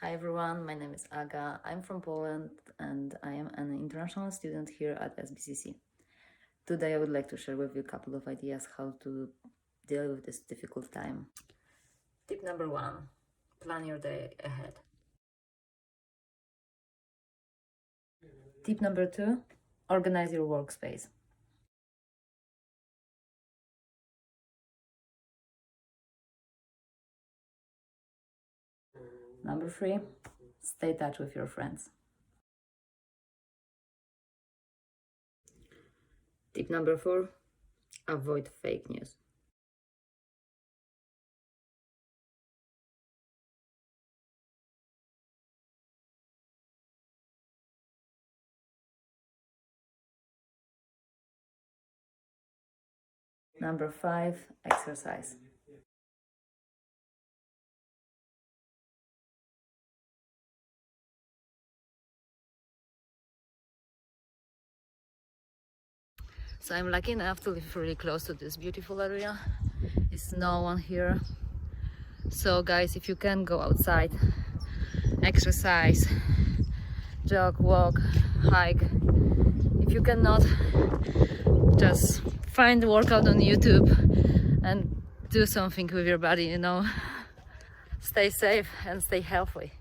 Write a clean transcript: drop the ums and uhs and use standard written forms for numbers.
Hi everyone, my name is Aga. I'm from Poland and I am an international student here at SBCC. Today I would like to share with you a couple of ideas how to deal with this difficult time. Tip number 1, plan your day ahead. Tip number 2, organize your workspace. Number 3, stay in touch with your friends. Tip number 4, avoid fake news. Number 5, exercise. So I'm lucky enough to live really close to this beautiful area. There's no one here. So guys, if you can go outside, exercise, jog, walk, hike. If you cannot, just find a workout on YouTube and do something with your body, Stay safe and stay healthy.